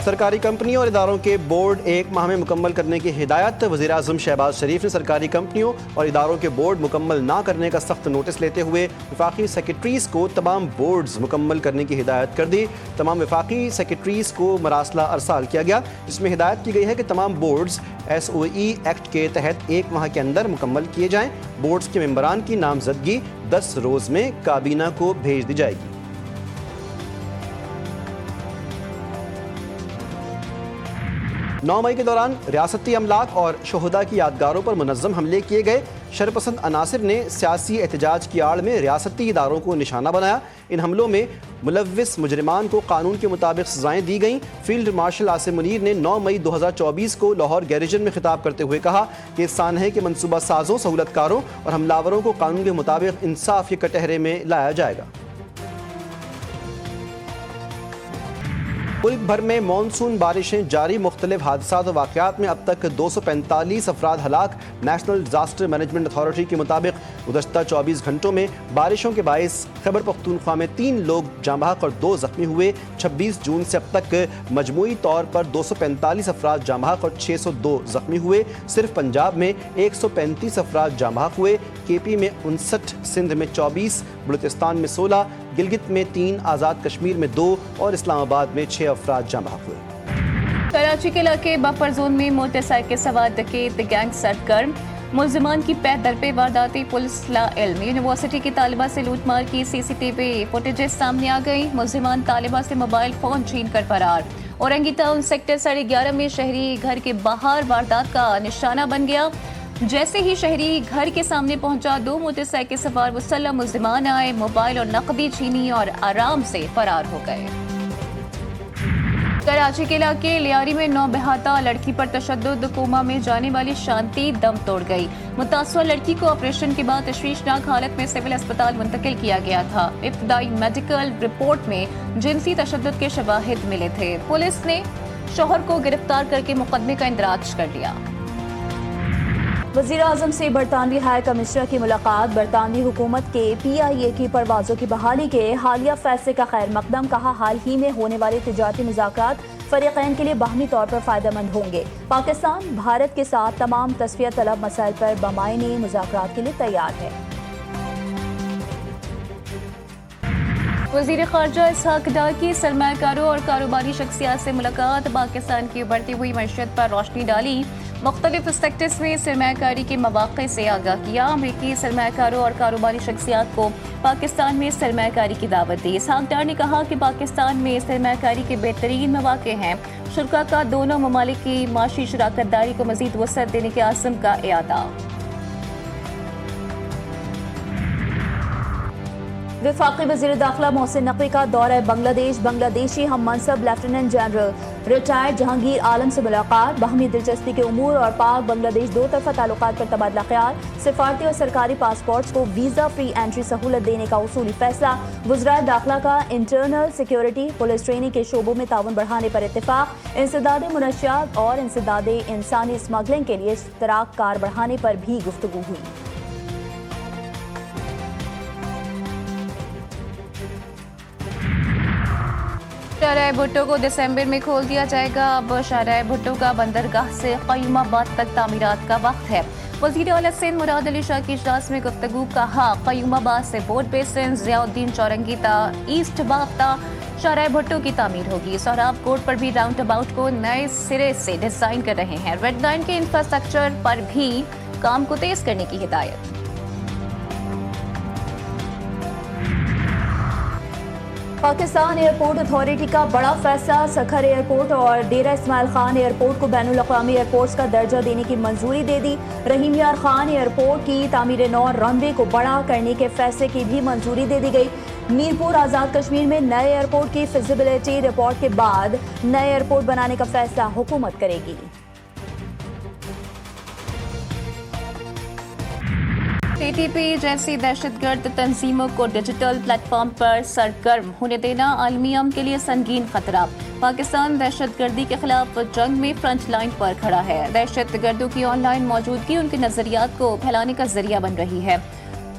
سرکاری کمپنیوں اور اداروں کے بورڈ ایک ماہ میں مکمل کرنے کی ہدایت۔ وزیر اعظم شہباز شریف نے سرکاری کمپنیوں اور اداروں کے بورڈ مکمل نہ کرنے کا سخت نوٹس لیتے ہوئے وفاقی سیکرٹریز کو تمام بورڈز مکمل کرنے کی ہدایت کر دی۔ تمام وفاقی سیکرٹریز کو مراسلہ ارسال کیا گیا، جس میں ہدایت کی گئی ہے کہ تمام بورڈز SOE ایکٹ کے تحت ایک ماہ کے اندر مکمل کیے جائیں۔ بورڈز کے ممبران کی نامزدگی 10 روز میں کابینہ کو بھیج دی جائے گی۔ 9 مئی کے دوران ریاستی املاک اور شہداء کی یادگاروں پر منظم حملے کیے گئے۔ شرپسند عناصر نے سیاسی احتجاج کی آڑ میں ریاستی اداروں کو نشانہ بنایا۔ ان حملوں میں ملوث مجرمان کو قانون کے مطابق سزائیں دی گئیں۔ فیلڈ مارشل عاصم منیر نے 9 مئی 2024 کو لاہور گیریجن میں خطاب کرتے ہوئے کہا کہ اس سان ہے کہ منصوبہ سازوں، سہولت کاروں اور حملاوروں کو قانون کے مطابق انصاف کے کٹہرے میں لایا جائے گا۔ ملک بھر میں مانسون بارشیں جاری، مختلف حادثات و واقعات میں اب تک 245 افراد ہلاک۔ نیشنل ڈیزاسٹر مینجمنٹ اتھارٹی کے مطابق گزشتہ 24 گھنٹوں میں بارشوں کے باعث خیبر پختونخوا میں 3 لوگ جاں بحق اور 2 زخمی ہوئے۔ 26 جون سے اب تک مجموعی طور پر 245 افراد جاں بحق اور 602 زخمی ہوئے۔ صرف پنجاب میں 135 افراد جاں بحق ہوئے، KP میں 59، سندھ میں 24، بلوچستان میں 16، گلگت میں 3، آزاد کشمیر میں 2 اور اسلام آباد میں 6 افراد جاں بحق ہوئے۔ کراچی کے علاقے بفر زون میں موٹر سائیکل سوار ڈکیت گینگ سرگرم، ملزمان کی پہ در پہ وارداتی پولیس لا علم۔ یونیورسٹی کی طالبہ سے لوٹ مار کی CCTV فوٹیجز سامنے آ گئی۔ ملزمان طالبہ سے موبائل فون چھین کر فرار۔ اورنگی ٹاؤن سیکٹر 11.5 میں شہری گھر کے باہر واردات کا نشانہ بن گیا۔ جیسے ہی شہری گھر کے سامنے پہنچا، 2 موٹر سائیکل سوار مسلح ملزمان آئے، موبائل اور نقدی چھینی اور آرام سے فرار ہو گئے۔ کراچی کے علاقے لیاری میں 9 بہاتہ لڑکی پر تشدد، کوما میں جانے والی شانتی دم توڑ گئی۔ متاثرہ لڑکی کو آپریشن کے بعد تشویشناک حالت میں سول اسپتال منتقل کیا گیا تھا۔ ابتدائی میڈیکل رپورٹ میں جنسی تشدد کے شواہد ملے تھے۔ پولیس نے شوہر کو گرفتار کر کے مقدمے کا اندراج کر لیا۔ وزیر اعظم سے برطانوی ہائی کمشنر کی ملاقات، برطانوی حکومت کے PIA کی پروازوں کی بحالی کے حالیہ فیصلے کا خیر مقدم، کہا حال ہی میں ہونے والے تجارتی مذاکرات فریقین کے لیے باہمی طور پر فائدہ مند ہوں گے۔ پاکستان بھارت کے ساتھ تمام تصفیہ طلب مسائل پر بامعنی مذاکرات کے لیے تیار ہے۔ وزیر خارجہ اسحاق ڈار کی سرمایہ کاروں اور کاروباری شخصیات سے ملاقات، پاکستان کی بڑھتی ہوئی معیشت پر روشنی ڈالی، مختلف سیکٹرز میں سرمایہ کاری کے مواقع سے آگاہ کیا۔ امریکی سرمایہ کاروں اور کاروباری شخصیات کو پاکستان میں سرمایہ کاری کی دعوت دی۔ اسحاق ڈار نے کہا کہ پاکستان میں سرمایہ کاری کے بہترین مواقع ہیں۔ شرکاء کا دونوں ممالک کی معاشی شراکت داری کو مزید وسعت دینے کے عزم کا اعادہ۔ وفاقی وزیر داخلہ محسن نقوی کا دورہ بنگلہ دیش، بنگلہ دیشی ہم منصب لیفٹیننٹ جنرل ریٹائرڈ جہانگیر عالم سے ملاقات، باہمی دلچسپی کے امور اور پاک بنگلہ دیش دو طرفہ تعلقات پر تبادلہ خیال، سفارتی اور سرکاری پاسپورٹس کو ویزا فری انٹری سہولت دینے کا اصولی فیصلہ، وزرائے داخلہ کا انٹرنل سیکیورٹی، پولیس ٹریننگ کے شعبوں میں تعاون بڑھانے پر اتفاق، انسداد منشیات اور انسداد انسانی اسمگلنگ کے لیے اشتراک کار بڑھانے پر بھی گفتگو ہوئی۔ شاہراہ بھٹو کو دسمبر میں کھول دیا جائے گا۔ اب شاہراہ بھٹو کا بندرگاہ سے قیوم آباد تک تعمیرات کا وقت ہے۔ وزیر اعلیٰ سندھ مراد علی شاہ کی اجلاس میں گفتگو، کہا قیوم آباد سے بورڈ بیسن، ضیاء الدین چورنگی تا ایسٹ باغ تا شاہراہ بھٹو کی تعمیر ہوگی۔ سہراب کوٹ پر بھی راؤنڈ اباؤٹ کو نئے سرے سے ڈیزائن کر رہے ہیں۔ ریڈ لائن کے انفراسٹرکچر پر بھی کام کو تیز کرنے کی ہدایت۔ پاکستان ایئرپورٹ اتھارٹی کا بڑا فیصلہ، سکھر ایئرپورٹ اور ڈیرہ اسماعیل خان ایئرپورٹ کو بین الاقوامی ایئرپورٹس کا درجہ دینے کی منظوری دے دی۔ رحیم یار خان ایئرپورٹ کی تعمیر نو رن وے کو بڑا کرنے کے فیصلے کی بھی منظوری دے دی گئی۔ میرپور آزاد کشمیر میں نئے ایئرپورٹ کی فیزیبلٹی رپورٹ کے بعد نئے ایئرپورٹ بنانے کا فیصلہ حکومت کرے گی۔ TTP جیسی دہشت گرد تنظیموں کو ڈیجیٹل پلیٹ فارم پر سرگرم ہونے دینا عالمی امن کے لیے سنگین خطرہ۔ پاکستان دہشت گردی کے خلاف جنگ میں فرنٹ لائن پر کھڑا ہے۔ دہشت گردوں کی آن لائن موجودگی ان کے نظریات کو پھیلانے کا ذریعہ بن رہی ہے۔